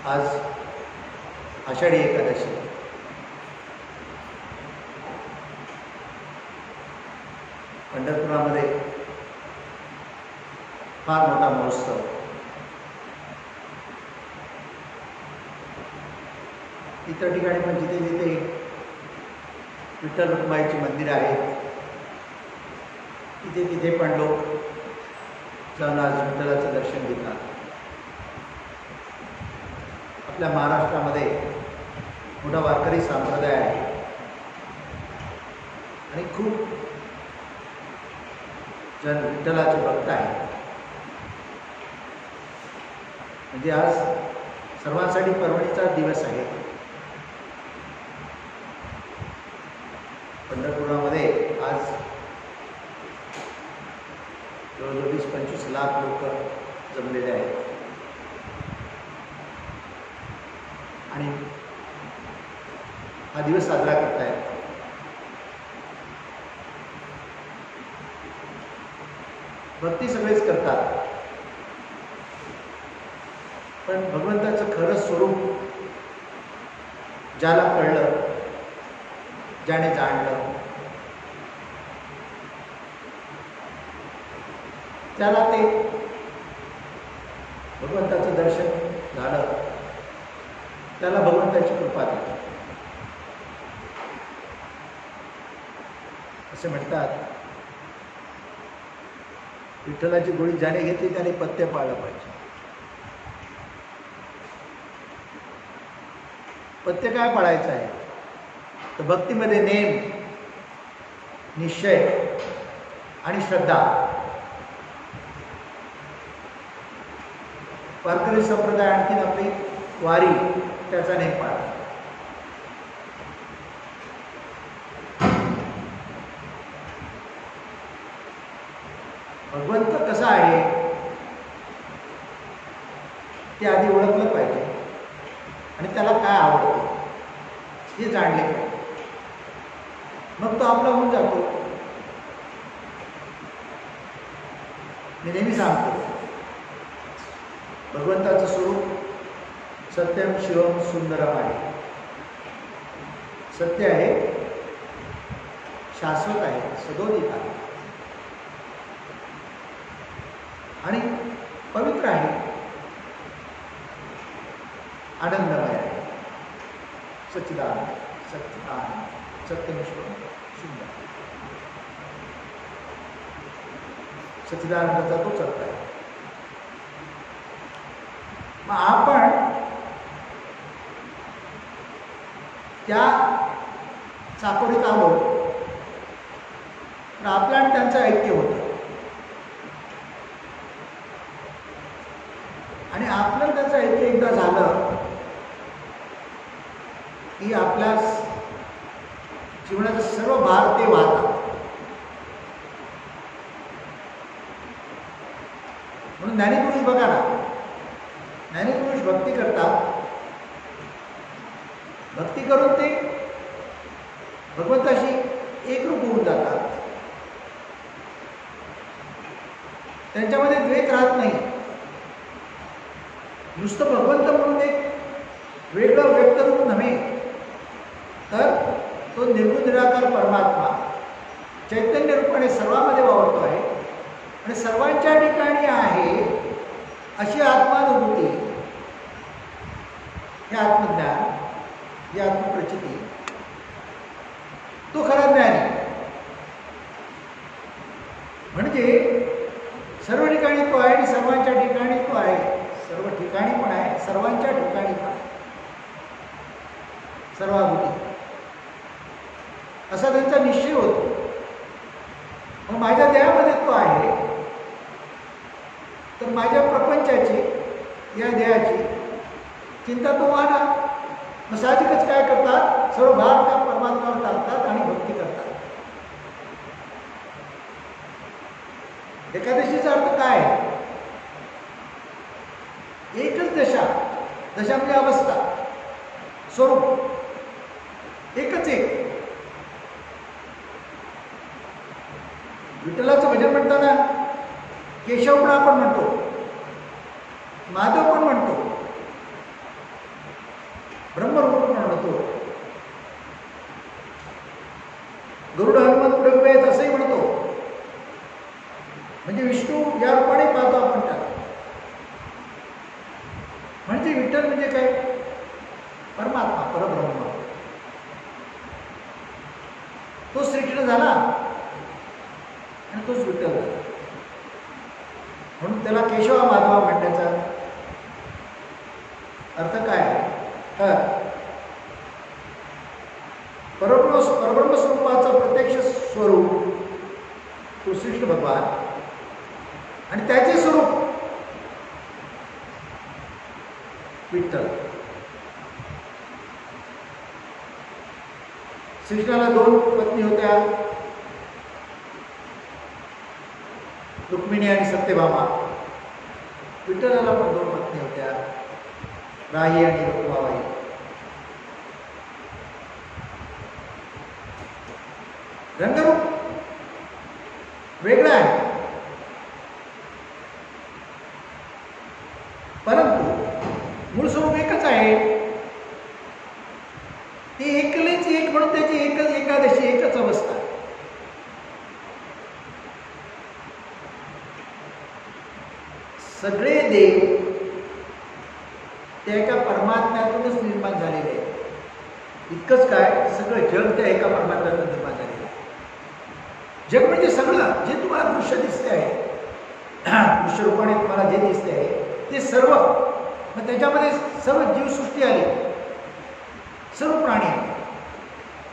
आज आषाढी एकादशी. पंढरपुरामध्ये फार मोठा महोत्सव. इतर ठिकाणी पण जिथे जिथे विठ्ठल रखुमाईची मंदिरं आहेत तिथे तिथे पण लोक जाऊन आज विठ्ठलाचं दर्शन घेतात. आपल्या महाराष्ट्रामध्ये मोठा वारकरी संप्रदाय आहे आणि खूप जण विठ्ठलाचे भक्त आहेत. म्हणजे आज सर्वांसाठी पर्वणीचा दिवस आहे. पंढरपुरामध्ये आज जवळजवळ 20-25 लाख लोक जमलेले आहेत आणि हा दिवस साजरा करतायत. भक्ती सगळेच करतात, पण भगवंताचं खरं स्वरूप ज्याला कळलं, ज्याने जाणलं, त्याला ते भगवंताचं दर्शन झालं, त्याला भगवंताची कृपा देते. असे म्हणतात, विठ्ठलाची गोळी ज्याने घेतली त्याने पथ्य पाळलं पाहिजे. पथ्य काय पाळायचं आहे तर भक्तीमध्ये नेम, निश्चय आणि श्रद्धा. वारकरी संप्रदाय आणखीन आपली वारी त्याचा नेम पाळतो. भगवंत कसा आहे ते आधी ओळखलं पाहिजे आणि त्याला काय आवडतं हे जाणले पाहिजे. मग तो आपला होऊन जातो. मी नेहमी सांगतो, भगवंताचं स्वरूप सत्यम शिवम सुंदरम आहे. सत्य आहे, शाश्वत आहे, सदोदित आहे आणि पवित्र आहे, आनंदमय आहे. सच्चिदानंद, सच्चिदानंद, सत्यनिष्ठ, सुंदर. सच्चिदानंदाचा तो सत्य आहे. मग आपण त्या चाकोरीत आलो तर आपलं आणि त्यांचं ऐक्य होतं आणि आपलं त्याचं ऐक्य एकदा झालं की आपल्या जीवनाचा सर्व भार ते वाहतात. म्हणून ज्ञानीपुरुष बघा ना, ज्ञानीपुरुष भक्ती करतात. भक्ती करून ते भगवंताशी एकरूप होऊन जातात. त्यांच्यामध्ये द्वेष राहत नाही. नुसतं भगवंत म्हणून एक वेगळं व्यक्त रूप नव्हे, तर तो निर्गुण निराकार परमात्मा चैतन्य रूपाने सर्वांमध्ये वावरतो आहे आणि सर्वांच्या ठिकाणी आहे अशी आत्मानुभूती, हे आत्मज्ञान, ही आत्मप्रचिती, तो खरा ज्ञानी. म्हणजे सर्व ठिकाणी तो आहे आणि सर्वांच्या ठिकाणी तो आहे. सर्व ठिकाणी पण आहे, सर्वांच्या ठिकाणी पण आहे. सर्वाभूती असा त्यांचा निश्चय होतो. मग माझ्या देहामध्ये तो आहे तर माझ्या प्रपंचाची, या देहाची चिंता तो माना. मग साहजिकच काय करतात, सर्व भार त्या परमात्म्यावर टाकतात आणि भक्ती करतात. एकादशीचा अर्थ काय आहे? एकच दशा, दशा म्हणजे अवस्था, स्वरूप एकच एक. विठ्ठलाचं भजन म्हणताना केशव पण आपण म्हणतो, माधव पण म्हणतो, ब्रह्मरूप म्हणतो. गरुड हनुमंत पुढे उभे आहेत असंही म्हणतो. म्हणजे विष्णू या रूपाने पाहतो आपण त्याला. म्हणजे विठ्ठल म्हणजे काय? परमात्मा, परब्रह्म. तो श्रीकृष्ण झाला आणि तोच विठ्ठल झाला. म्हणून त्याला केशव माधवा म्हणण्याचा अर्थ काय आहे? तर परब्रह्म स्वरूपाचं प्रत्यक्ष स्वरूप तो श्रीकृष्ण भगवान आणि त्याचे स्वरूप विठ्ठल. श्रीकृष्णाला 2 पत्नी होत्या, रुक्मिणी आणि सत्यभामा. विठ्ठलाला पण 2 पत्नी होत्या, राही आणि रुक्माबाई. रंगरूप वेगळं आहे, परंतु मूळ स्वरूप एकच आहे. ते एकलेच एक म्हणून त्याची एकच एकादशी, एकच अवस्था. सगळे देव त्या एका परमात्म्यातूनच निर्माण झालेले आहे. इतकंच काय, सगळं जग त्या एका परमात्म्यातून निर्माण झालेलं आहे. जग म्हणजे सगळं जे तुम्हाला दृश्य दिसते आहे, दृश्य रूपाने तुम्हाला जे दिसते आहे ते सर्व. मग त्याच्यामध्ये सर्व जीवसृष्टी आली, सर्व प्राणी आहे.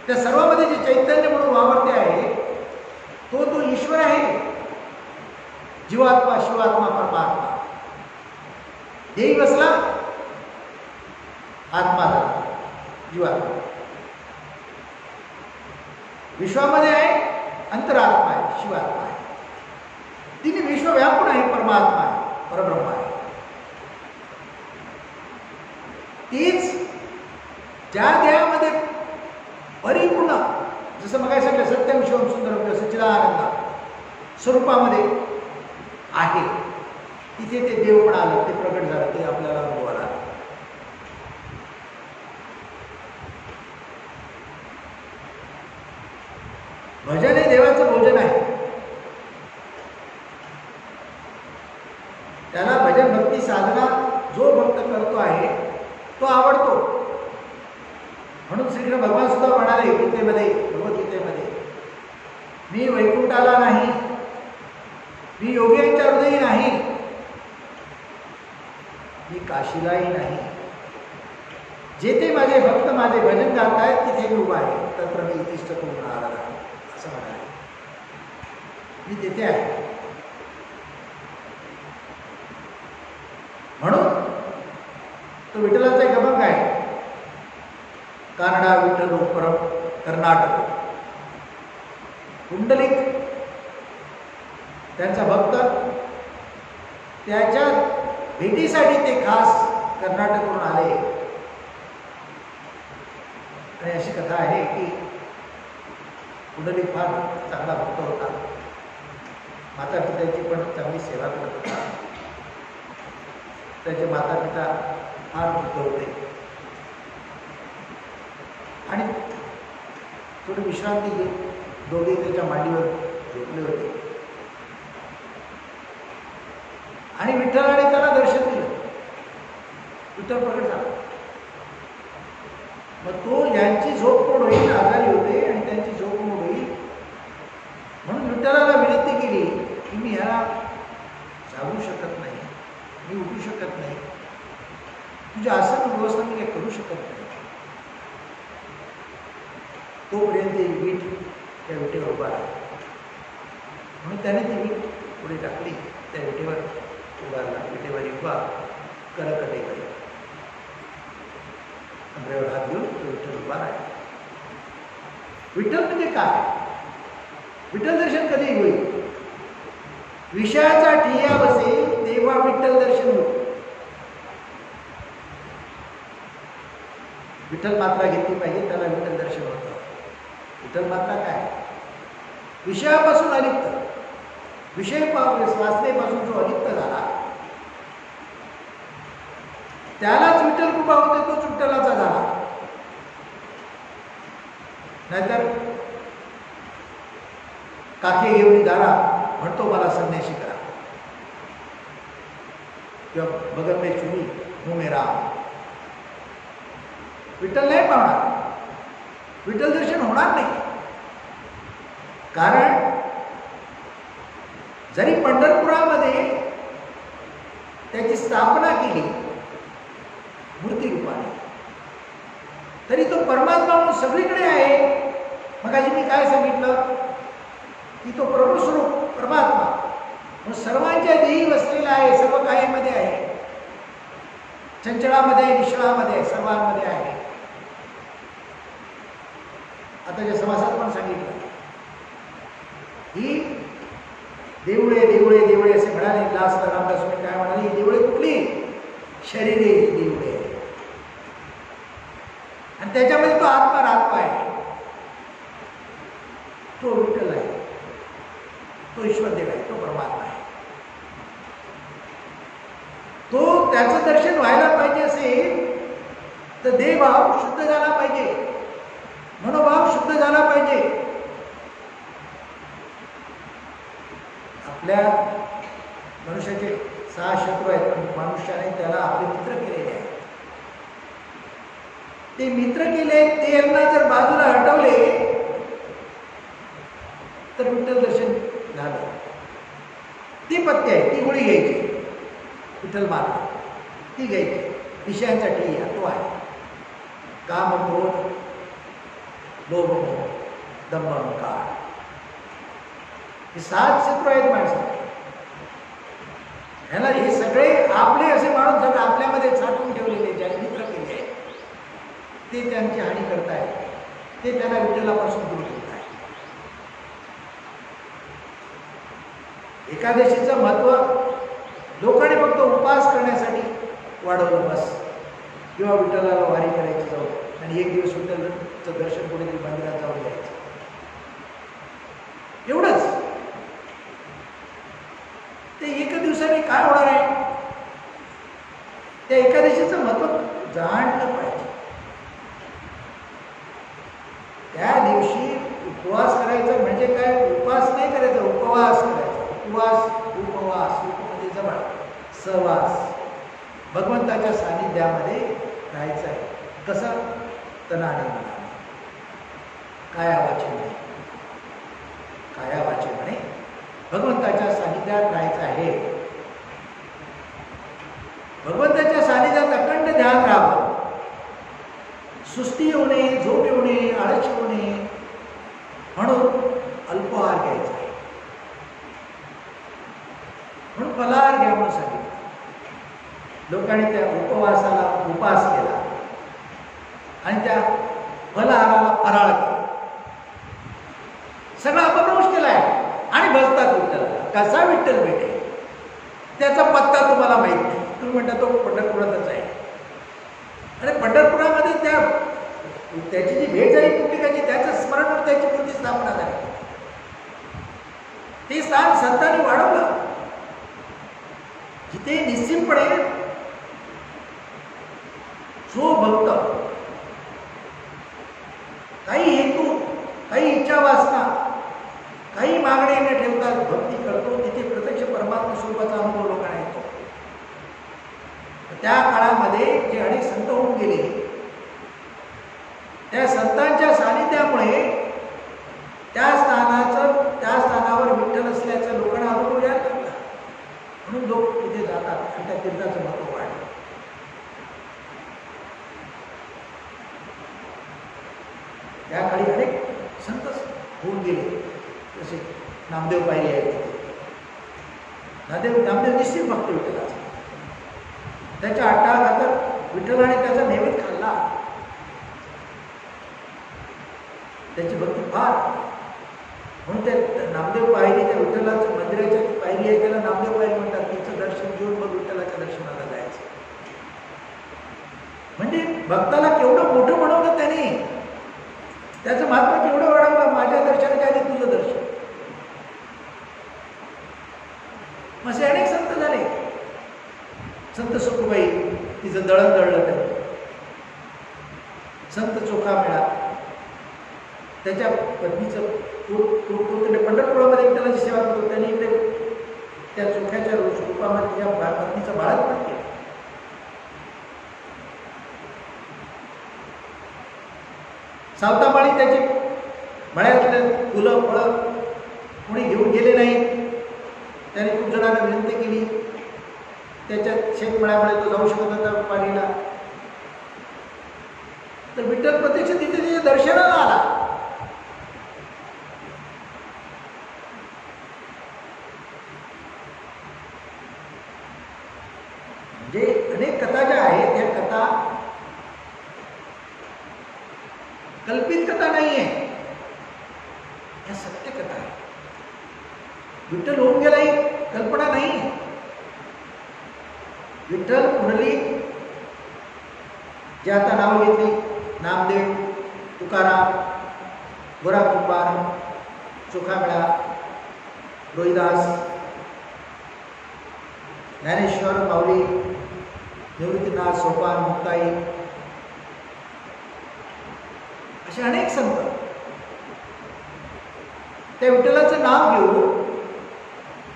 त्या सर्वांमध्ये जे चैतन्य म्हणून वावरते आहे तो ईश्वर आहे. जीवात्मा, शिवात्मा, परमात्मा. देही बसला, आत्मा झाला, जीवात्मा. विश्वामध्ये आहे, अंतरात्मा आहे, शिवात्मा आहे. तिने विश्व व्यापून आहे, परमात्मा आहे, परब्रह्म आहे. तीच ज्या देहामध्ये परिपूर्ण, जसं मग सांगितलं सत्यम शिवम सुंदरम सच्चिदानंद स्वरूपामध्ये आहे, तिथे ते देव पण आलं, ते प्रगट झालं, ते आपल्याला अनुभवाला. भजन हे देवाचं भोजन आहे. त्याला भजन भक्ती साधना जो भक्त करतो आहे तो आवडतो. म्हणून श्रीकृष्ण भगवान सुद्धा म्हणाले गीतेमध्ये, भगवद्गीतेमध्ये, मी वैकुंठाला नाही, मी योग्यांच्या हृदयी नाही, मी काशीलाही नाही. जेथे माझे भक्त माझे भजन गातायत तिथे मी उभा आहे, तत्र मी इतिष्ठ करून आला असं म्हणाले. मी तेथे आहे. म्हणून तो विठ्ठलाचा एक अभंग आहे, कानडा विठ्ठल परम कर्नाटक. कुंडलिक त्यांचा भक्त, त्याच्या भेटीसाठी ते खास कर्नाटकवरून आले. आणि अशी कथा आहे की कुंडलिक फार चांगला भक्त होता, माता पित्याची पण चांगली सेवा करत होता. त्याचे माता पिता फार वृद्ध होते आणि थोडी विश्रांती घेत दोघे त्याच्या मांडीवर झोपले होते. आणि विठ्ठलाने त्याला दर्शन दिलं. विठ्ठल प्रकट झाला. मग तो यांची झोप मोड होईल, आजारी होते आणि त्यांची झोप मोड होईल म्हणून विठ्ठलाला विनंती केली की मी ह्याला जागू शकत नाही, मी उठू शकत नाही, तुझी आसन व्यवस्था मी काही करू शकत नाही. तोपर्यंत वीट त्या विटेवर उभा राहिला. म्हणून त्याने ती वीट पुढे टाकली, त्या विटेवर उभारला. विटेवर उभा करकटे केले, कमरेवर हात घेऊन तो विठ्ठल उभा राहिला. विठ्ठल म्हणजे काय? विठ्ठल दर्शन कधी होईल? विषयाचा ठिय्या बसेल तेव्हा विठ्ठल दर्शन होईल. विठ्ठल मात्रा घेतली पाहिजे, त्याला विठ्ठल दर्शन होतं. विठ्ठल मात्रा काय? विषयापासून अलिप्त, विषय वासनेपासून जो अलिप्त झाला त्यालाच विठ्ठल कृपा होते, तोच विठ्ठलाचा झाला. नाहीतर काके घेऊन दारा म्हणतो मला संन्याशी करा, किंवा बगल में चुनी हूं मेरा. विठ्ठल नाही पावणार, विठ्ठल दर्शन होणार नाही. कारण जरी पंढरपुरामध्ये त्याची स्थापना केली मूर्ती रूपाने, तरी तो परमात्मा म्हणून सगळीकडे आहे. मग आधी मी काय सांगितलं की तो प्रभुस्वरूप परमात्मा म्हणून सर्वांच्या देही वसलेला आहे, सर्व काहीमध्ये आहे, चंचळामध्ये आहे, निश्चळामध्ये आहे, सर्वांमध्ये आहे. आता ज्या समासात पण सांगितलं ही देवळे देवळे देवळे असे म्हणाले. लास्ट रामदास स्वामी काय म्हणाले, ही देवळे कुठली? शरीरे देवळे. आणि त्याच्यामध्ये तो आत्मा राहतो आहे, तो विठ्ठल आहे, तो ईश्वर देव आहे, तो परमात्मा आहे. तो त्याचं दर्शन व्हायला पाहिजे असेल तर देहभाव शुद्ध झाला पाहिजे, मनोभाव शुद्ध झाला पाहिजे. आपल्या मनुष्याचे 6 शत्रू आहेत, पण मनुष्याने त्याला आपले मित्र केलेले आहेत. ते मित्र केले, ते यांना जर बाजूला हटवले तर विठ्ठल दर्शन झालं. ती पत्ती आहे, ती गोळी घ्यायची, विठ्ठल माता ती घ्यायची. विषयांसाठी तो आहे काम, क्रोध, लोभ, दंभ, अहंकार. हे 7 शत्रू आहेत माणसाचे. ह्याला हे सगळे आपले असे माणूस सगळे आपल्यामध्ये साठवून ठेवलेले, ज्यांनी मित्र केले ते त्यांची हानी करतायत, ते त्यांना विठ्ठलापासून दूर ठेवत आहे. एकादशीचं महत्त्व लोकांनी फक्त उपवास करण्यासाठी वाढवलं बस, किंवा विठ्ठलाला वारी करायची जाऊ आणि एक दिवस विठ्ठलाचं दर्शन कुठेतरी मंदिरात जाऊन द्यायचं, एवढंच. ते एका दिवसाने काय होणार आहे? त्या एकादशीचं महत्त्व जाणलं पाहिजे. त्या दिवशी उपवास करायचा म्हणजे काय? उपवास नाही करायचा, उपवास करायचा. उपवास, उपवास, म्हणजे जवळ सहवास, भगवंताच्या सानिध्यामध्ये राहायचं आहे. कसं? तनाने मनाने, काया वाचेने, काया वाचेने भगवंताच्या सानिध्यात राहायचं आहे. भगवंताच्या सानिध्यात अखंड ध्यान राहावं. सुस्ती येऊ नये, झोप येऊ नये, आळस येऊ नये म्हणून अल्पहार घ्यायचा आहे. म्हणून फलाहार घ्या म्हणून सांगितलं. लोकांनी त्या उपवासाला उपास केला आणि त्या फलाहाराला फराळ केला. सगळा अपभ्रंश केलाय आणि बसतात विठ्ठलाला. कसा विठ्ठल भेटे त्याचा पत्ता तुम्हाला माहित नाही. तुम्ही म्हणता तो पंढरपुरातच आहे. आणि पंढरपुरामध्ये त्याची जी भेट झाली पुंडलिकाची, त्याचं स्मरण त्याची मूर्ती स्थापना झाली. ते स्थान संतांनी वाढवलं, जिथे निश्चितपणे जो भक्त काही हेतू, काही इच्छा वासना, काही मागणी न ठेवता भक्ती करतो, तिथे प्रत्यक्ष परमात्मा स्वरूपाचा अनुभव लोकांना येतो. त्या काळामध्ये जे अनेक संत होऊन गेले, त्या संतांच्या सानिध्यामुळे त्या स्थानावर विठ्ठल असल्याचं लोकांना अनुभव यायला लागला. म्हणून लोक तिथे जातात आणि त्या तीर्थाचं महत्त्व वाढलं. त्या काळी अनेक संत होऊन गेले, जसे नामदेव पाहिजे आहेत. नामदेव निश्चित भक्त विठ्ठलाचा. त्याच्या अट्टाहासात विठ्ठलाने त्याचा नैवेद्य खाल्ला. त्याची भक्ती फार. म्हणून त्या नामदेव पायरी, त्या विठ्ठलाच्या मंदिराच्या पायरी आहे, त्याला नामदेव पायरी म्हणतात. तिचं दर्शन घेऊन मग विठ्ठलाच्या दर्शनाला जायचं. म्हणजे भक्ताला केवढं मोठं बनवलं त्याने, त्याचं महात्मा केवढं वाढवलं. माझ्या दर्शनाच्या आधी तुझं दर्शन. असे अनेक संत झाले. संत सखुबाई, तिचं दळण दळलं त्याने. संत चोखा मिळा त्याच्या पत्नीचं पंढरपुरामध्ये विठ्ठलाची सेवा करतो. त्यांनी इकडे त्या चोख्याच्या रूपामध्ये त्या पत्नीचं बाळंतपण केलं. सावतामाळी त्याची मळ्यातले फुलं फळं कोणी घेऊन गेले नाही. त्याने खूप जणांना विनंती केली. त्याच्या शेतमळ्यामुळे तो जाऊ शकत होता पाणीला. तर विठ्ठल प्रत्यक्ष तिथे त्याच्या दर्शनाला आला. म्हणजे अनेक कथा ज्या आहेत त्या कथा कल्पित कथा नाहीये, या सत्य कथा आहे. विठ्ठल होऊन गेला ही कल्पना नाही. विठ्ठल पुंडलिक जे आता नाव घेतली, नामदेव, तुकाराम, गोरा कुंभार, चोखामेळा, रोहिदास, ज्ञानेश्वर, माऊली, निवृत्तीनाथ, सोपान, मुक्ताई, असे अनेक संत त्या विठ्ठलाचं नाव घेऊन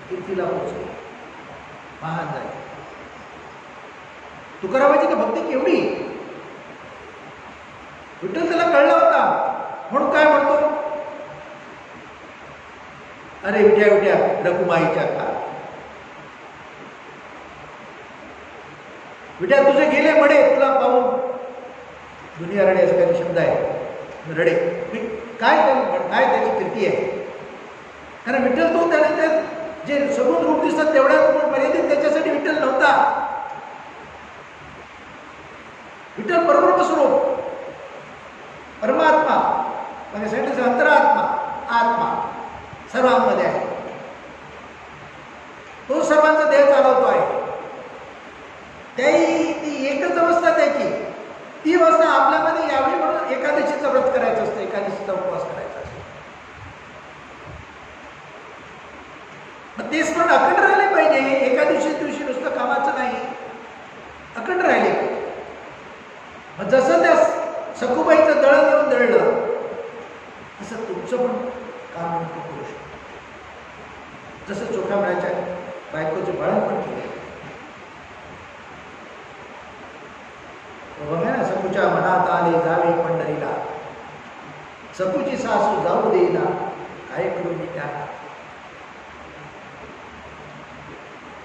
कीर्तीला पोहोचले, महान झाले. तुकारामाची तर भक्ती केवढी. विठ्ठल त्याला कळला होता म्हणून काय म्हणतो, अरे विट्या विट्या रकुमाईच्या का, विट्या तुझे गेले मडे, तुला पाहून दुनिया रडे, असं काही शब्द आहे, रडे. काय काय त्याची कीर्ती आहे. कारण विठ्ठल तो त्याने जे सगुण रूप दिसतात तेवढ्याच मर्यादित त्याच्यासाठी विठ्ठल नव्हता. विठ्ठल परब्रह्म स्वरूप, परमात्मा, म्हणजे अंतरात्मा, आत्मा सर्वांमध्ये आहे. तो सर्वांचा देह चालवतो आहे. ती एकच अवस्था त्याची. ती अवस्था आपल्यामध्ये यावी म्हणून एकादशीचं व्रत करायचं असतं, एकादशीचा उपवास करायचा असतो. मग ते स्मरण अखंड राहिले पाहिजे. एकादशी दिवशी नुसतं कामाचं नाही, अखंड राहिले पाहिजे. मग जसं त्या सखुबाईचं दळण येऊन दळलं तसं तुमचं पण काम नक्की करू शकतो. जसं चोखामेळ्याच्या बायकोचं बाळंतपण केलं. बघा ना, सखूच्या मनात आले जावे पंढरीला, सखूची सासू जाऊ देईना, काय करू मी त्याला.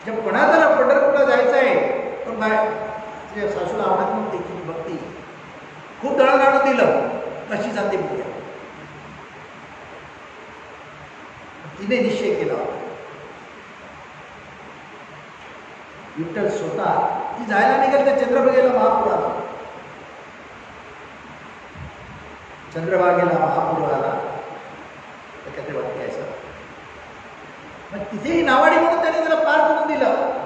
जब कोणाला पंढरपूरला जायचं आहे पण तुझ्या सासूला आवडत नव्हती तिची भक्ती, खूप दळण आणून दिलं, कशी जाते बघूया. तिने निश्चय केला. विठ्ठल स्वतः ती जायला निघाली त्या चंद्रभागेला, महापूर आला. चंद्रभागेला महापूर आला, त्याच्यात ते वाक्य आहे सर. मग तिथेही नावाडी म्हणून त्याने त्याला पार करून दिलं.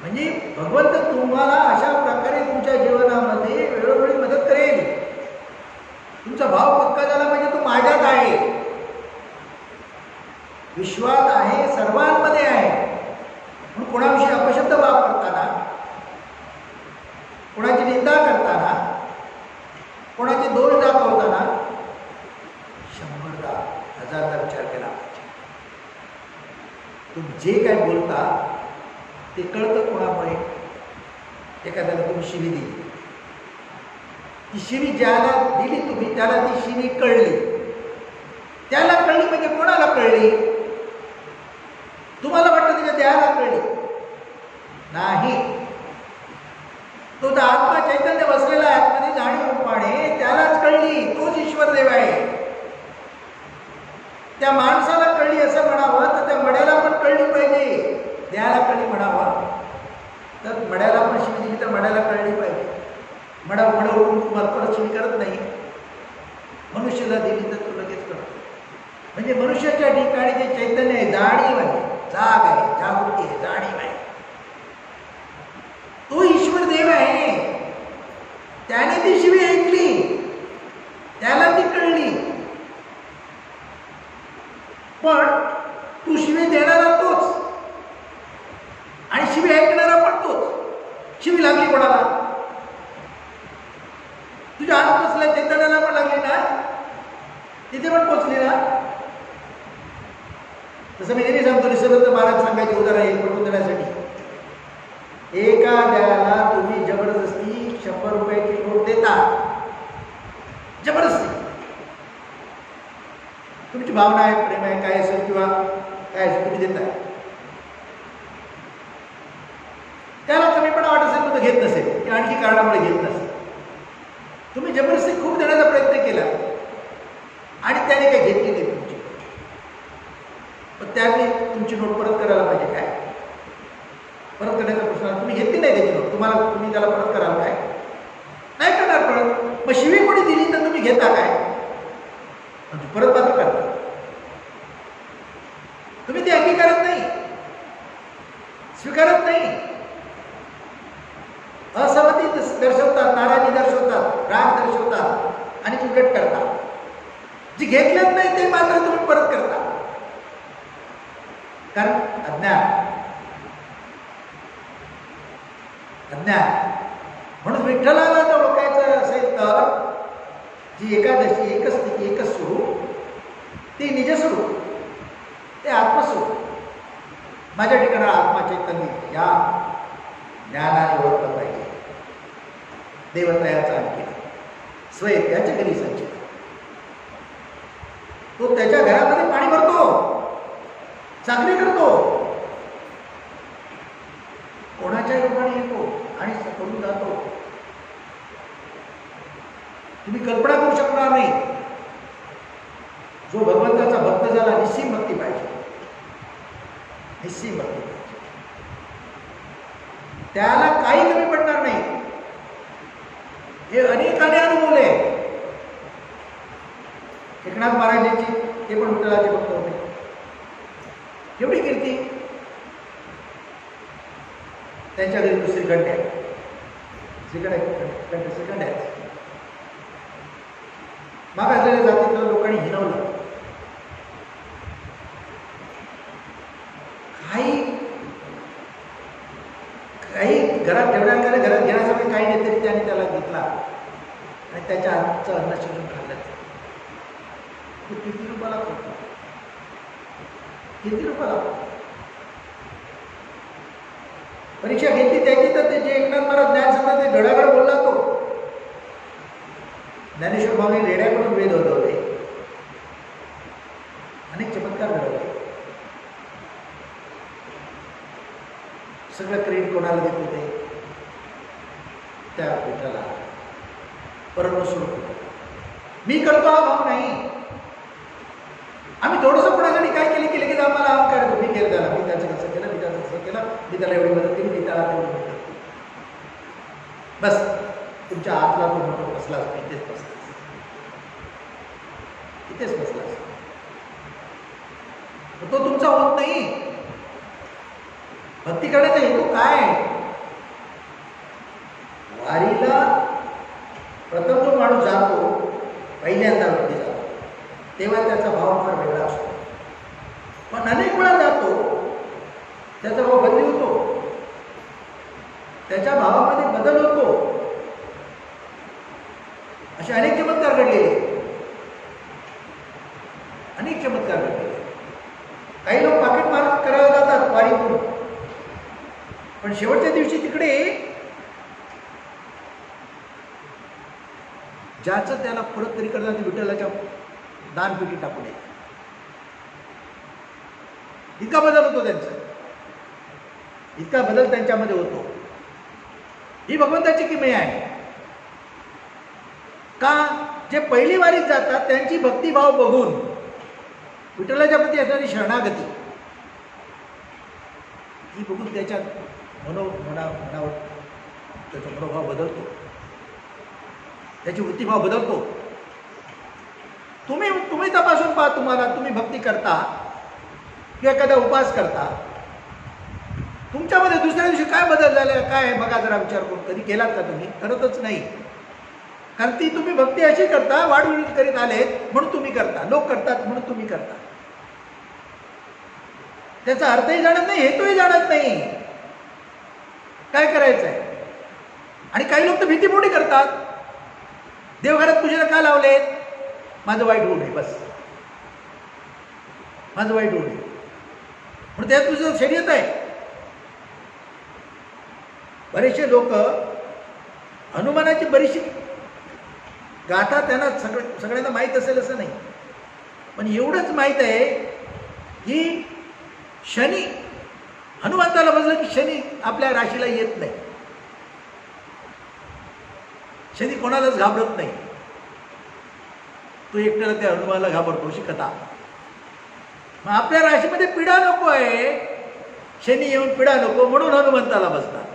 म्हणजे भगवंत तुम्हाला अशा प्रकारे तुमच्या जीवनामध्ये वेळोवेळी मदत करेल. तुमचा भाव पक्का झाला पाहिजे, तो माझ्यात आहे, विश्वात आहे, सर्वांमध्ये आहे. म्हणून कोणाविषयी अपशब्द वापरताना, कोणाची निंदा करताना, कोणाचे दोष दाखवताना 100दा 1000दा विचार केला पाहिजे. तुम्ही जे काय बोलता ते कळतं कोणामुळे. एखाद्याला तुम्ही शिवी दिली, ती शिवी ज्याला दिली तुम्ही त्याला ती शिवी कळली. त्याला कळली म्हणजे कोणाला कळली? तुम्हाला वाटतं त्याच्या देहाला कळली नाही. तो जो आत्मा चैतन्य बसलेला आहे आतमध्ये जाणीव रूपाने, त्यालाच कळली. तोच ईश्वर देव आहे. त्या माणसाला कळली असं म्हणावं तर त्या मड्याला पण कळली पाहिजे. देहाला कळली म्हणावं तर मड्याला पण शिवी दिली तर मड्याला कळली पाहिजे. मडवून परत शिवी करत नाही. मनुष्याला दिली तर तो लगेच करतो. म्हणजे मनुष्याच्या ठिकाणी जे चैतन्य आहे, जाणीव आहे, जाग आहे, जागृती आहे, जाणीव आहे, तो ईश्वर देव आहे. त्याने ती शिवी ऐकली, त्याला ती कळली. पण तू शिवी देणारा तोच. आणि शिवी ऐकणारा पण तोच. शिवी लागली कोणाला? तुझ्या आत बसल्या चैतन्याला पण लागली ना, तिथे पण पोचली ना. तसं मी नेहमी सांगतो, निसर्ग महाराज सांगायचे उदाहरण एक पटवून देण्यासाठी. एखाद्याला तुम्ही जबरदस्ती 100 रुपयाची नोट देता, जबरदस्ती, तुमची भावना आहे, प्रेम आहे, काय असेल किंवा काय असेल, तुम्ही देताय. त्याला कमीपणा वाटत असेल तर घेत नसेल, किंवा आणखी कारणामुळे घेत नसेल. तुम्ही जबरदस्ती खूप देण्याचा प्रयत्न केला आणि त्याने काही घेतली नाही तुमची, पण त्याने तुमची नोट परत करायला पाहिजे. काय परत करण्याचा प्रश्न? तुम्ही घेतली नाही त्याची नोट, तुम्ही त्याला परत कराल काय? नाही करणार परत. मग शिवी कोणी दिली तर तुम्ही घेता काय? परत मात्र करता. तुम्ही ते अंगीकारत नाही, स्वीकारत नाही, असहमती दर्शवतात, नाराजी दर्शवतात, राग दर्शवतात आणि उलट करता. जे घेतलेच नाही ते मात्र तुम्ही परत करता, कारण अज्ञान. म्हणून विठ्ठलाला जर ओळखायचं असेल तर जी एकादशी, एकच स्थिती, एकच स्वरूप, ते निजस्वरूप, ते आत्मस्वरूप. माझ्या ठिकाणी आत्मा चैतन्य या ज्ञानाने ओळखलं पाहिजे. देवतयाचा आणखी स्वय त्याच्या घरी संचित. तो त्याच्या घरामध्ये पाणी भरतो, चाकरी करतो, कोणाच्या रूपाने येतो आणि करून जातो. तुम्ही कल्पना करू शकणार नाही. जो भगवंताचा भक्त झाला, निश्चिम भक्ती पाहिजे, निश्चिम भक्ती पाहिजे. त्याला काही कमी पडणार नाही. हे अनेकाने अनुभवले. एकनाथ महाराजांची, ते पण विठ्ठलाचे भक्त होते. एवढी कीर्ती. त्यांच्या घरी श्रीखंड आहे, श्रीखंड आहे. मागासलेल्या जातीतल्या लोकांनी हिनवलं. काही घरात ठेवण्याकडे, घरात घेण्यासाठी काही नाही तरी त्याने त्याला घेतला आणि त्याच्या आजचं अन्न शिजून खाल्लं. तो किती रुपयाला होता? किती रुपयाला? परीक्षा घेतली त्याची तर ते जे एकनाथ महाराज ज्ञान सांगतात ते घडाघड बोलला. तो ज्ञानेश्वर भावने रेड्याकडून वेद होते, अनेक चमत्कार घडवले. सगळं क्रेडिट कोणाला देत होते? त्या विठ्ठला. परमस्वरूप. मी करतो हा भाव नाही. आम्ही थोडंसं कोणासाठी काय केलं की लगेच आम्हाला आम करायचो. मी केलं त्याला, मी त्याचं कसं केलं, मी त्याचं कसं केलं, मी त्याला एवढी मदत केली, मी त्याला तेवढी मदत केली. बस तुमच्या आतला तो मोठा बसला असतो, इथेच बसला, इथेच बसला असतो. तो तुमचा होत नाही. भक्ती करण्याचा हेतू काय? वारीला प्रथम जो माणूस जातो, पहिल्यांदा वरती जातो, तेव्हा त्याचा भाव फार वेगळा असतो. पण अनेक वेळा जातो, त्याचा भाव बदली होतो, त्याच्या भावामध्ये बदल होतो. असे अनेक चमत्कार घडलेले, अनेक चमत्कार घडलेले. काही लोक पाकिट मार करायला जातात वारीतून, पण शेवटच्या दिवशी तिकडे ज्याचं त्याला परत तरी करतात, विठ्ठलाच्या दानपेटी टाकून येत. इतका बदल होतो त्यांचा, इतका बदल त्यांच्यामध्ये होतो. ही भगवंताची किमया आहे. का? जे पहिली वारीत जातात त्यांची भक्तिभाव बघून विठ्ठलाच्या प्रती असणारी शरणागती ही बघून त्याच्या मनावर त्याचा मनोभाव बदलतो, त्याची वृत्तीभाव बदलतो. तुम्ही तपासून पहा. तुम्ही भक्ती करता किंवा एखादा उपास करता, तुमच्यामध्ये दुसऱ्या दिवशी काय बदल झाले काय बघा जरा, विचार करून. कधी केलात का तुम्ही? करतच नाही. कारण ती तुम्ही भक्ती अशी करता, वाढविणी करीत आलेत म्हणून तुम्ही करता, लोक करतात म्हणून तुम्ही करता. त्याचा अर्थही जाणत नाही, हेतूही जाणत नाही. काय करायचं आहे. आणि काही लोक तर भीतीपोटी करतात. देवघरात पूजेला का लावलेत? माझं वाईट होऊ नये, बस माझं वाईट होऊ नये म्हणून त्यात तुझं शर्यत आहे. बरेचसे लोक हनुमानाची बरीचशी गाथा त्यांना सगळ्यांना माहीत असेल असं नाही, पण एवढंच माहीत आहे की शनी हनुमंताला बसलं की शनी आपल्या राशीला येत नाही. शनी कोणालाच घाबरत नाही, तो एकट्याला त्या हनुमानाला घाबरतो, अशी कथा. मग आपल्या राशीमध्ये पीडा नको आहे, शनी येऊन पीडा नको म्हणून हनुमंताला बसतात.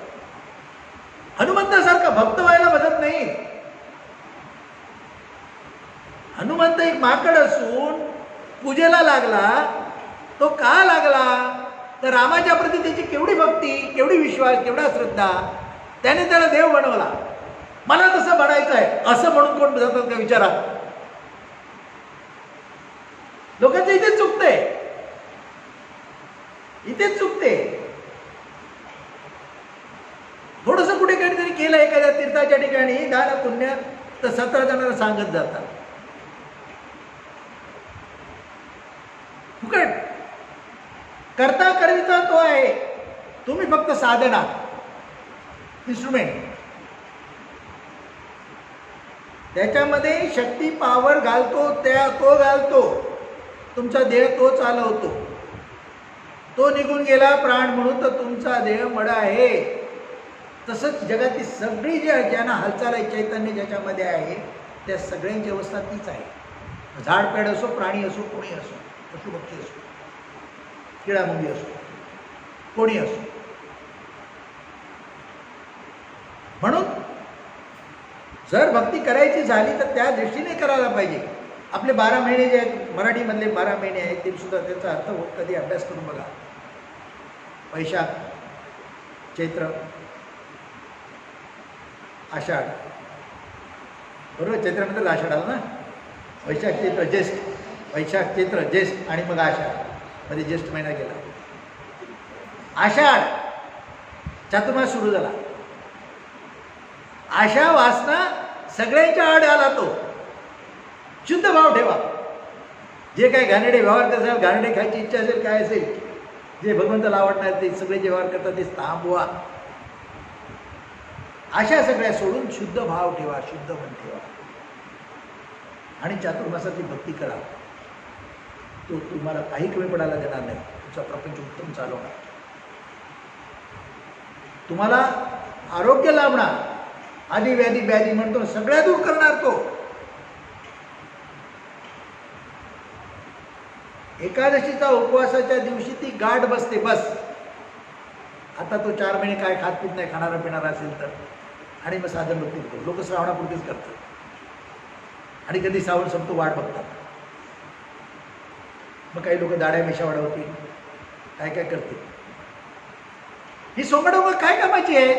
हनुमंतासारखा भक्त व्हायला बसत नाही. हनुमंत एक माकड असून पूजेला लागला. तो का लागला? तर रामाच्या प्रती त्याची केवढी भक्ती, केवढी विश्वास, केवढा श्रद्धा, त्याने त्याला देव बनवला. मला तसं बनायचं आहे असं म्हणून कोण जातात का विचारा? लोकांचं इथेच चुकतंय, इथेच चुकते. थोडंसं कुठे काहीतरी केलं एखाद्या तीर्थाच्या ठिकाणी दान पुण्य, तर 17 जणांना सांगत जातात. फुकट करता करविता तो आहे, तुम्ही फक्त साधना, इन्स्ट्रुमेंट. त्याच्यामध्ये शक्ती पॉवर घालतो, तो घालतो, तुमचा देह तो चालवतो. तो निघून गेला प्राण म्हणून तर तुमचा देह मड आहे. तसंच जगातली सगळी ज्यांना हालचाल आहे, चैतन्य ज्याच्यामध्ये आहे, त्या सगळ्यांची अवस्था तीच आहे. झाडपेड असो, प्राणी असो, कोणी असो, पशुपक्षी असो, किडामुंगी असो, कोणी असो. म्हणून जर भक्ती करायची झाली तर त्या दृष्टीने करायला पाहिजे. आपले 12 महिने जे आहेत, मराठीमधले 12 महिने आहेत, ते सुद्धा त्याचा अर्थ कधी अभ्यास करून बघा. वैशाख, चैत्र, आषाढ, बरोबर? चैत्रानंतर आषाढ आला ना. वैशाख, चैत्र, ज्येष्ठ, वैशाख, चैत्र, ज्येष्ठ आणि मग आषाढ मध्ये ज्येष्ठ महिना गेला. आषाढ चातुर्मास सुरू झाला. आशा वासना सगळ्यांच्या आड आला. तो शुद्ध भाव ठेवा. जे काही घाणेरडे व्यवहार करतात, घाणेरडे खायची इच्छा असेल, काय असेल, जे भगवंताला आवडणार ते सगळे जे व्यवहार करतात ते थांबवा. अशा सगळ्या सोडून शुद्ध भाव ठेवा, शुद्ध मन ठेवा आणि चातुर्मासाची भक्ती करा. तो तुम्हाला काही कमी पडायला देणार नाही. तुमचा प्रपंच उत्तम चालवणार, तुम्हाला आरोग्य लाभणार, आधी व्याधी व्याधी म्हणतो सगळ्या दूर करणार. तो एकादशीचा उपवासाच्या दिवशी ती गाठ बसते. बस आता तो 4 महिने काय खात पीत नाही, खाणारा पिणारा असेल तर, आणि मग साधन भक्ती करतो. लोक श्रावणापुरतीच करतात आणि कधी श्रावण संपतो वाट बघतात. मग काही लोक दाड्या मिशा वाढवतील, काय काय करतील. ही सोंगडोंग काय कामाची आहे?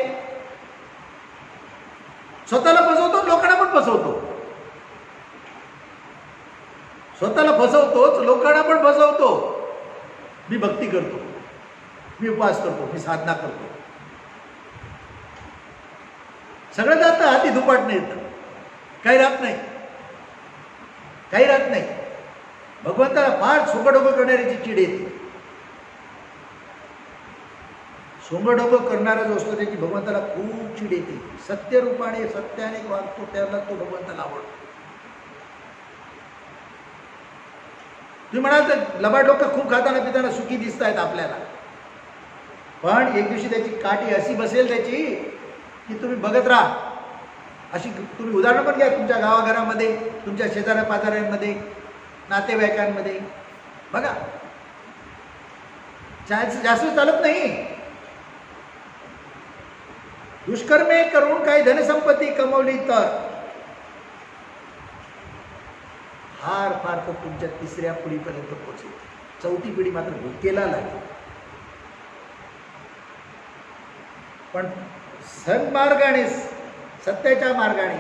स्वतःला फसवतो, लोकांना पण फसवतो. स्वतःला फसवतोच, लोकांना पण फसवतो. मी भक्ती करतो, मी उपवास करतो, मी साधना करतो, सगळं जातं, हाती दुपाटणं येतं, काही राहत नाही, काही राहत नाही. भगवंताला फार सोंगडोंग करणाऱ्याची चिड येते. सोंगडोंग करणारा जो असतो त्याची भगवंताला खूप चिड येते. सत्यरूपाने सत्याने वागतो त्याला तो भगवंताला आवडतो. तुम्ही म्हणाल तर लबाड लोक खूप खाताना पिताना सुखी दिसत आहेत आपल्याला, पण एक दिवशी त्याची काठी अशी बसेल त्याची की तुम्ही बघत राहा. अशी तुम्ही उदाहरणं पण घ्या तुमच्या गावाघरामध्ये, तुमच्या शेजाऱ्या पाजाऱ्यांमध्ये, नातेवाईकांमध्ये बघा. जास्त चालत नाही. दुष्कर्मे करून काही धनसंपत्ती कमवली तर फार फार तर तुमच्या 3ऱ्या पिढीपर्यंत पोहोचेल. 4थी पिढी मात्र भुकेला लागेल. पण सन्मार्गाने, सत्याच्या मार्गाने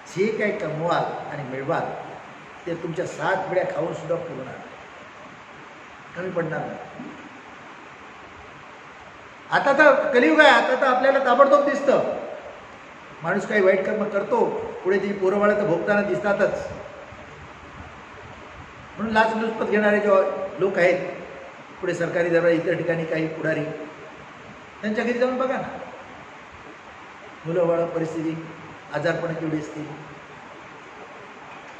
जे काही कमवाल आणि मिळवाल ते तुमच्या 7 पिढ्या खाऊन सुद्धा पुरणार, कमी पडणार नाही. आता तर कलियुग आहे, आता तर आपल्याला ताबडतोब दिसतं माणूस काही वाईट कर्म करतो, पुढे ती पोरंबाळं तर भोगताना दिसतातच. म्हणून लाचलुचपत घेणारे जे लोक आहेत, पुढे सरकारी दरबार इतर ठिकाणी काही पुढारी, त्यांच्या घरी जाऊन बघा ना, मुलं बाळ परिस्थिती, आजारपणं केवढी असतील,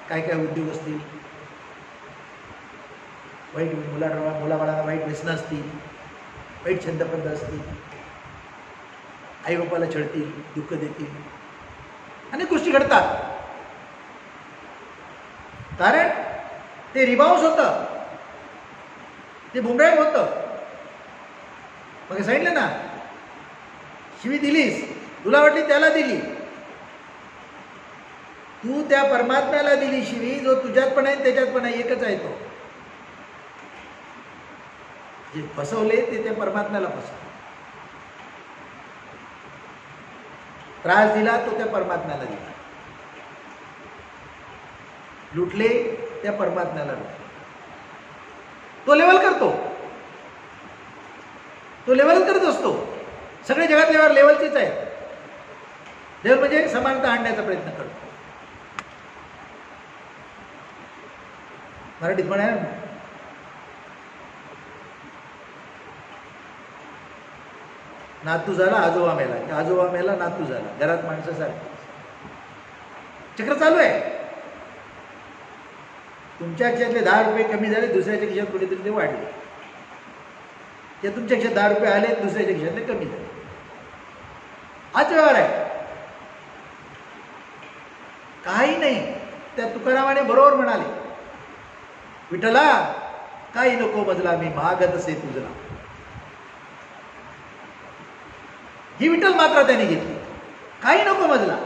काय काय उद्योग असतील, वाईट मुलाबाळांना वाईट व्यसनं असतील, वाईट छंदपंद असतील, आईबापाला छळतील, दुःख देतील, अनेक गोष्टी घडतात. कारण ते रिबाउन्स होतं, ते बुमरॅंग होतं. मग सांगितलं ना, शिवी दिलीस, तुला वाटली त्याला दिली, तू त्या परमात्म्याला दिली शिवी, जो तुझ्यात पण आहे त्याच्यात पण आहे, एकच आहे तो. जे फसवले ते त्या परमात्म्याला फसवले, त्रास दिला तो त्या परमात्म्याला दिला, लुटले त्या परमात्म्याला लुटले. तो लेवल करतो, तो लेवलच करत असतो. सगळे जगातल्या लेवलचेच आहेत. लेवल म्हणजे समानता आणण्याचा प्रयत्न करतो. मराठीत म्हणे, नातू झाला आजोबा मेला, आजोबा मेला नातू झाला, घरात माणसासारखं चक्र चालू आहे. तुमच्या खिशातले 10 रुपये कमी झाले, दुसऱ्याच्या खिशात कुठेतरी ते वाढले. ते तुमच्या खिशात 10 रुपये आले, दुसऱ्याच्या खिशातले कमी झाले. हाच व्यवहार आहे. काही नाही. त्या तुकारामाने बरोबर म्हणाले, विठ्ठला काही नको मजला, मी मागत असे तुझला. ही विठ्ठल मात्र त्याने घेतली. काही नको मजला,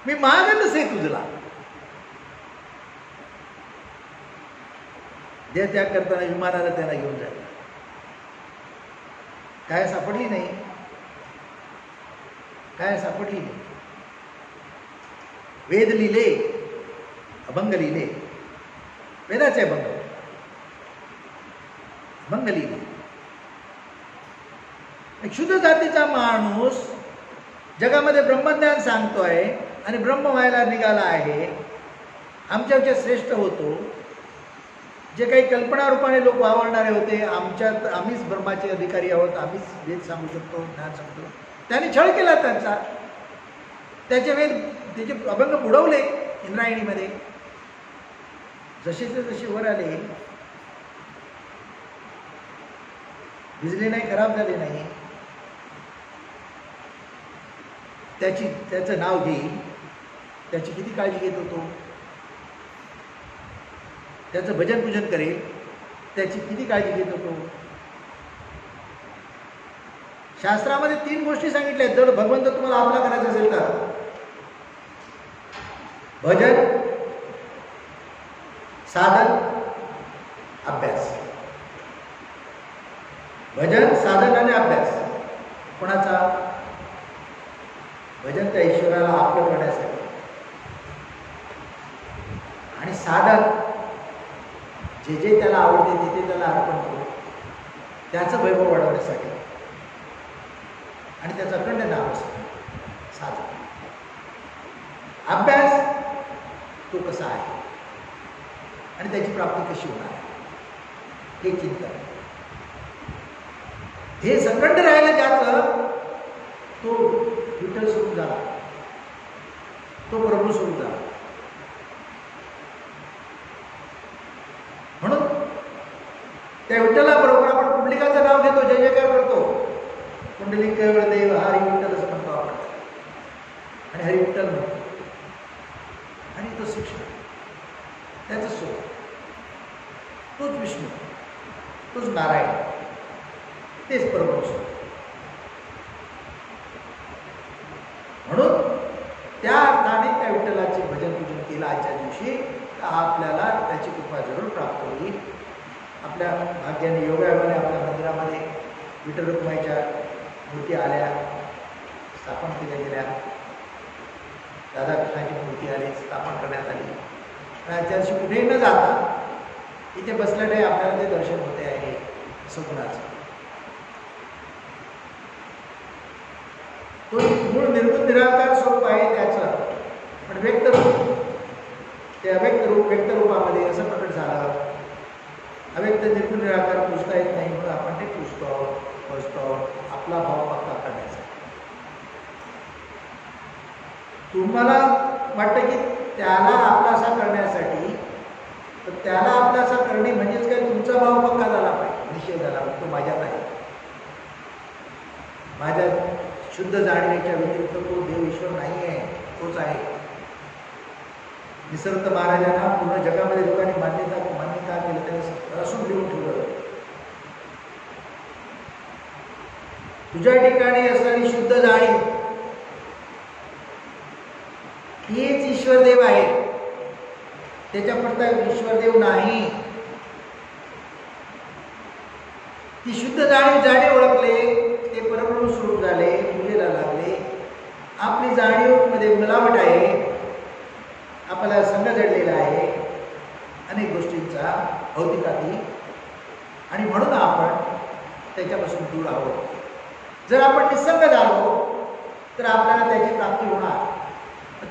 मी मागत असे तुझला. देह त्याग करताना विमानाला त्यांना घेऊन जायला काय सापडली नाही, काय सापडली नाही. वेद लिहिले, अभंग लिहिले, वेदाचे अभंग, अभंग लिहिले. एक शुद्ध जातीचा माणूस जगामध्ये ब्रह्मज्ञान सांगतोय आणि ब्रह्म व्हायला निघाला आहे. आमच्यापेक्षा श्रेष्ठ होतो. जे काही कल्पना रूपाने लोक वावरणारे होते, आमच्यात आम्हीच ब्रह्माचे अधिकारी आहोत, आम्हीच वेद सांगू शकतो, ज्ञान सांगतो, त्याने छळ केला त्यांचा. त्याचे वेद, त्याचे अभंग बुडवले इंद्रायणीमध्ये. जसेचे जसे वर आले, भिजले नाही, खराब झाले नाही. त्याचं नाव घेईल, त्याची किती काळजी घेत होतो, त्याचं भजन पूजन करेल, त्याची किती काळजी घेत होतो. शास्त्रामध्ये 3 गोष्टी सांगितल्या आहेत. जर भगवंत तुम्हाला आपला करायचा असेल तर भजन, साधन, अभ्यास. भजन, साधन आणि अभ्यास. कोणाचा? भजन त्या ईश्वराला आपलं करण्यासाठी, आणि साधन जे जे त्याला आवडते ते ते त्याला अर्पण करू, त्याचं वैभव वाढवण्यासाठी आणि त्याचं अखंड नाम साधन. अभ्यास, तो कसा आहे आणि त्याची प्राप्ती कशी होणार हे चिंतन. हे संकट राहायला ज्याचं, तो विठ्ठल स्वरूप झाला, तो प्रभू स्वरूप झाला. म्हणून त्या विठ्ठलाबरोबर आपण पुंडलिकाचं नाव घेतो, जय जयकार करतो. पुंडलिक देव हरी विठ्ठल असं म्हणतो आपण, आणि हरी विठ्ठल म्हणतो. आणि तो शिक्षण, त्याचं स्वरूप, तोच विष्णू, तोच नारायण, तेच परमहंस. म्हणून त्या अर्थाने त्या विठ्ठलाचे भजन पूजन केलं आजच्या दिवशी, तर आपल्याला त्याची कृपा जरूर प्राप्त होईल. आपल्या भाग्याने, योगायोगाने आपल्या मंदिरामध्ये विठ्ठल रखुमाईच्या मूर्ती आल्या, स्थापन केल्या गेल्या. राधाकृष्णाची मूर्ती आली, स्थापन करण्यात आली. आजच्या दिवशी कुठेही न जाता इथे बसल्याने आपल्याला ते दर्शन होते आहे सगुणाचं. निराकार स्वरूप आहे त्याचं, पण व्यक्तरूप, ते अव्यक्त रूप व्यक्तरूपामध्ये असं प्रकट झालं. अव्यक्त निर्गुण निराकार पुजता येत नाही म्हणून आपण ते पुजतो आपला भाव पक्का करण्याचा. तुम्हाला वाटतं की त्याला आपलासा करण्यासाठी, तर त्याला आपलासा करणे म्हणजेच काय, तुमचा भाव पक्का झाला पाहिजे, निश्चय झाला पाहिजे तो माझ्यात आहे. माझ्या शुद्ध जाणण्याच्या व्यतिरिक्त तो देव ईश्वर नाही आहे, तोच आहे. निसर्ग महाराजांना पूर्ण जगामध्ये लोकांनी मान्यता केलं, त्यांनी असून लिहून ठेवलं. तुझ्या ठिकाणी असणारी शुद्ध जाणीव हीच ईश्वरदेव आहे, त्याच्या पडता ईश्वरदेव नाही. ती शुद्ध जाणीव ओळखले, ते परब्रह्म स्वरूप झाले, पूजेला लागले. आपली जाणीव मध्ये मिलावट आहे, आपल्याला संग जडलेला आहे अनेक गोष्टींचा भौतिकाती, आणि म्हणून आपण त्याच्यापासून दूर आहोत. जर आपण निसंग झालो तर आपल्याला त्याची प्राप्ती होणार.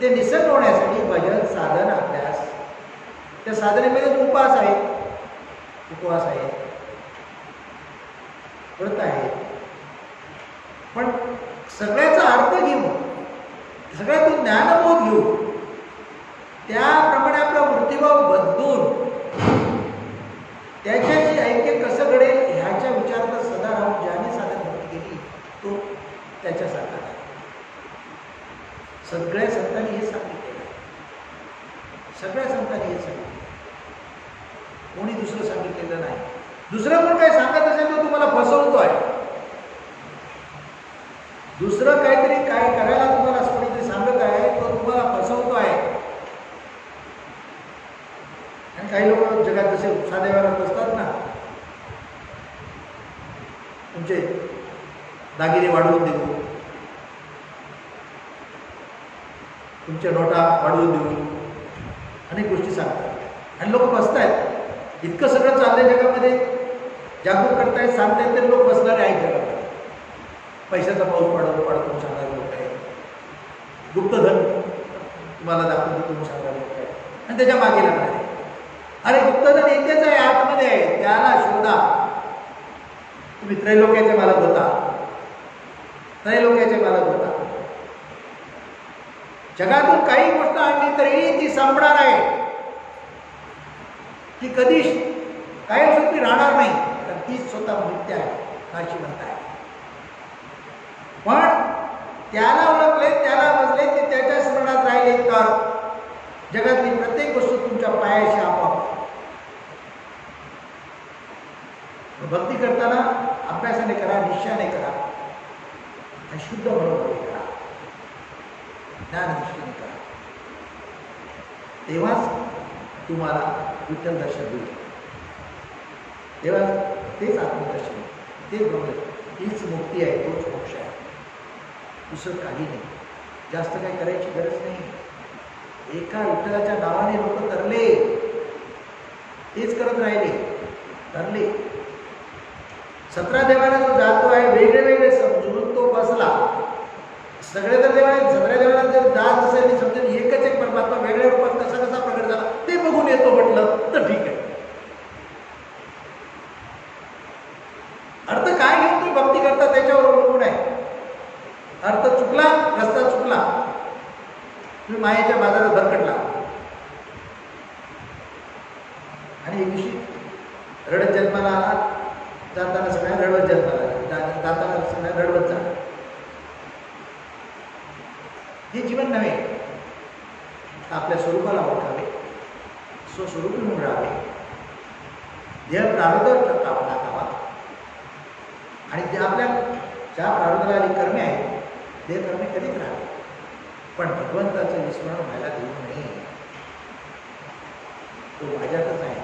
ते निसंग होण्यासाठी भजन, साधन, अभ्यास, त्या साधनेमध्ये उपवास आहे, व्रत आहे. पण सगळ्याचा अर्थ घेऊन, सगळ्यातून ज्ञानबोध घेऊन, त्याप्रमाणे आपला वृत्तीभाव बदलून त्याच्याशी ऐक्य कसं घडेल ह्याच्या विचारात सदा राहून ज्याने साधन भक्ती केली तो त्याच्यासारखा आहे. सगळ्या संतांनी हे सांगितलेलं, सगळ्या संतांनी हे सांगितलं, कोणी दुसरं सांगितलेलं नाही. दुसरं कोण काय सांगत असेल तो तुम्हाला फसवतोय. दुसरं काहीतरी काय करायला तुम्हाला कोणीतरी सांगत आहे, तो तुम्हाला फसवतो आहे. आणि काही लोक जगात जसे साध्या व्यवहारात असतात ना, तुमचे दागिने वाढवून देऊ, तुमच्या नोटा वाढवून देऊ, अनेक गोष्टी सांगतात आणि लोक बसतायत. इतकं सगळं चाललंय जगामध्ये, जागरूक करतायत, सांगतायत, तर लोक बसणारे आहेत जगामध्ये. पैशाचा पाऊस पडतो सांगणारे लोक आहेत, गुप्तधन तुम्हाला दाखवतो तुम्ही सांगणारे लोक आहेत, आणि त्याच्या मागे लागणारे. अरे गुप्तधन इथेच आहे, आतमध्ये आहे, त्याला शोधा. तुम्ही त्रैलोक्याचे मालक होता, त्रैलोक्याचे मालक होता. जगातून काही गोष्ट आणली तरीही ती संपणार आहे, ती कधीच काही सुद्धा राहणार नाही, तर तीच स्वतः नित्य आहे, नाशिवंत आहे. पण त्याला ओळखले, त्याला बसले, ते त्याच्या स्मरणात राहिले तर जगातली प्रत्येक वस्तू तुमच्या पायाशी आपोआप. भक्ती करताना अभ्यासाने करा, निश्चयाने करा, आणि शुद्ध मनोभावे करा, ज्ञानदृष्टीने करा, तेव्हाच तुम्हाला विठ्ठल दर्शन होईल. तेव्हा तेच आत्मदर्शन, तेच ब्रह्म, हीच मुक्ती आहे, तोच मोक्ष आहे, दुसरं काही नाही. जास्त काही करायची गरज नाही. एका विठ्ठलाच्या नावाने लोक तरले, तेच करत राहिले, तरले. 17 देवाला जो जातो आहे, वेगळे वेगळे समजून तो बसला. सगळे तर देवाने 17 देवाला जर जात असेल समजून एकच एक परमात्मा वेगळ्या रूपात कसा कसा प्रकट झाला ते बघून येतो म्हटलं तर ठीक आहे. अर्थ काय घेऊन तुम्ही भक्ती करता त्याच्यावर अवलंबून आहे. अर्थ चुकला, रस्ता चुकला, तुम्ही मायेच्या बाजारात भरकटला आणि एक दिवशी रडत जन्माला आला, जाताना सगळ्या रडवत जन्माला, जाताना सगळ्या रडवत जा. हे जीवन नव्हे. आपल्या स्वरूपाला ओळखावे, स्वस्वरूपी म्हणून राहावे, देह प्रारब्ध टाकावा, आणि ते आपल्या ज्या प्रारब्धाला कर्मे आहेत ते कर्मे कधीच राहावे, पण भगवंताचं विस्मरण व्हायला देऊ नये. तो माझ्यातच आहे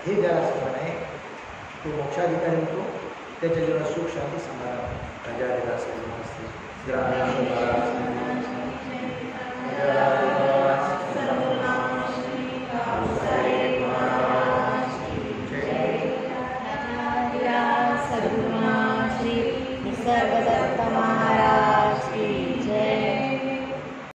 हे ज्याला स्मरण आहे तो मोक्षाधिकारी होतो. त्याच्या जीवनात सुख, शांती, समाधान, प्रजा, ग्रामीण